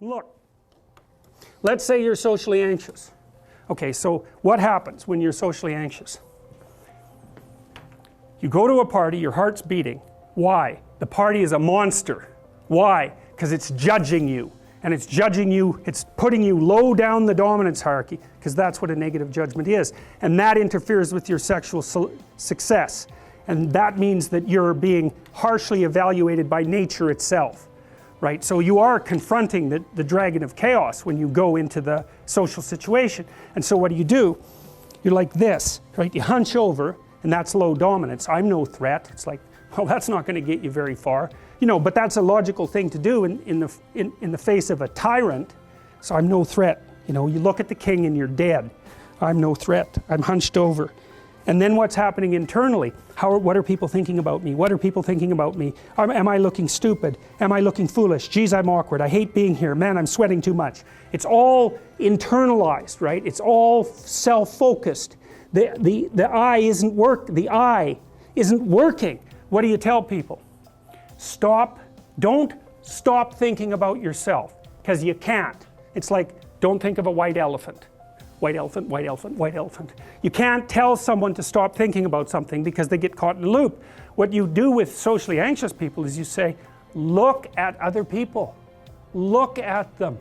Look, let's say you're socially anxious. Okay, so what happens when you're socially anxious? You go to a party, your heart's beating. Why? The party is a monster. Why? Because it's judging you. And it's judging you, it's putting you low down the dominance hierarchy, because that's what a negative judgment is. And that interferes with your sexual success. And that means that you're being harshly evaluated by nature itself. Right? So you are confronting the dragon of chaos when you go into the social situation. And so what do? You're like this, right? You hunch over, and that's low dominance. I'm no threat. It's like, well, that's not going to get you very far. You know, but that's a logical thing to do in the face of a tyrant. So I'm no threat. You know, you look at the king and you're dead. I'm no threat. I'm hunched over. And then what's happening internally? What are people thinking about me? What are people thinking about me? Am I looking stupid? Am I looking foolish? Geez, I'm awkward. I hate being here. Man, I'm sweating too much. It's all internalized, right? It's all self-focused. The eye isn't working. What do you tell people? Don't stop thinking about yourself, because you can't. It's like, don't think of a white elephant. White elephant, white elephant, white elephant. You can't tell someone to stop thinking about something because they get caught in a loop. What you do with socially anxious people is you say, look at other people. Look at them,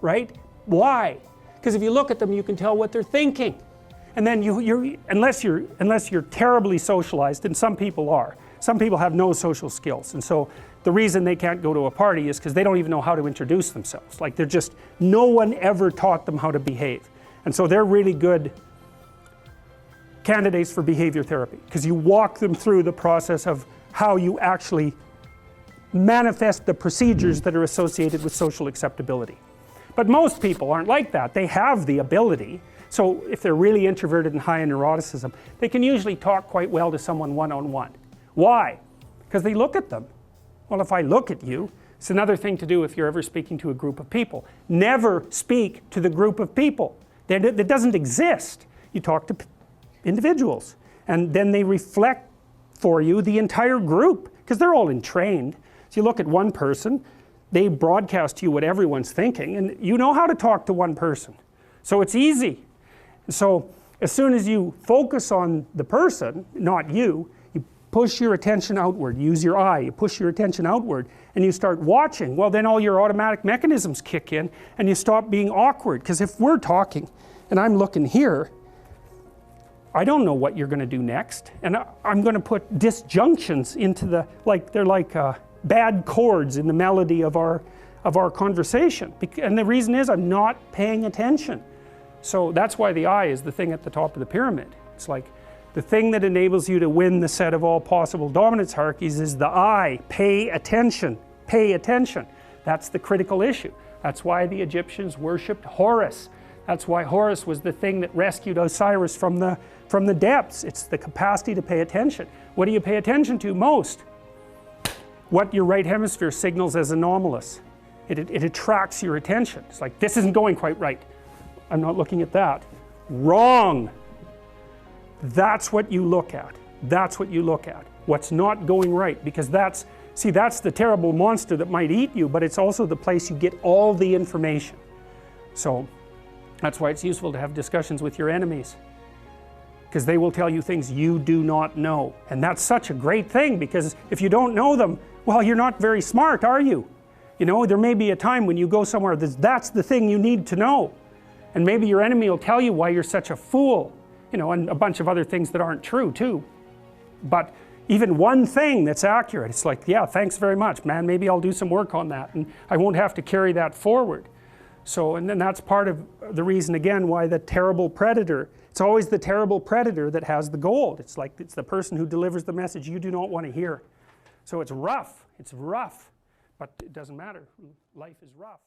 right? Why? Because if you look at them, you can tell what they're thinking. And then unless you're terribly socialized, and some people are. Some people have no social skills, and so the reason they can't go to a party is because they don't even know how to introduce themselves. Like no one ever taught them how to behave. And so they're really good candidates for behavior therapy, because you walk them through the process of how you actually manifest the procedures that are associated with social acceptability. But most people aren't like that. They have the ability. So if they're really introverted and high in neuroticism, they can usually talk quite well to someone one-on-one. Why? Because they look at them. Well, if I look at you, it's another thing to do if you're ever speaking to a group of people. Never speak to the group of people. That doesn't exist. You talk to individuals, and then they reflect for you the entire group, because they're all entrained. So you look at one person, they broadcast to you what everyone's thinking, and you know how to talk to one person. So it's easy. So as soon as you focus on the person, not you, you push your attention outward, use your eye, you push your attention outward, and you start watching. Well, then all your automatic mechanisms kick in, and you stop being awkward. Because if we're talking, and I'm looking here, I don't know what you're going to do next, and I'm going to put disjunctions into they're like bad chords in the melody of our conversation. And the reason is I'm not paying attention. So that's why the eye is the thing at the top of the pyramid. It's like the thing that enables you to win the set of all possible dominance hierarchies is the eye. Pay attention. Pay attention. That's the critical issue. That's why the Egyptians worshipped Horus. That's why Horus was the thing that rescued Osiris from the depths. It's the capacity to pay attention. What do you pay attention to most? What your right hemisphere signals as anomalous. It attracts your attention. It's like, this isn't going quite right. I'm not looking at that. Wrong. That's what you look at. That's what you look at. What's not going right, because that's the terrible monster that might eat you, but it's also the place you get all the information. So that's why it's useful to have discussions with your enemies, because they will tell you things you do not know. And that's such a great thing, because if you don't know them, well, you're not very smart, are you? You know, there may be a time when you go somewhere that's the thing you need to know. And maybe your enemy will tell you why you're such a fool, you know, and a bunch of other things that aren't true too. But even one thing that's accurate, it's like, yeah, thanks very much, man, maybe I'll do some work on that, and I won't have to carry that forward. So, and then that's part of the reason, again, why the terrible predator, it's always the terrible predator that has the gold. It's like, it's the person who delivers the message you do not want to hear. So it's rough, but it doesn't matter. Life is rough.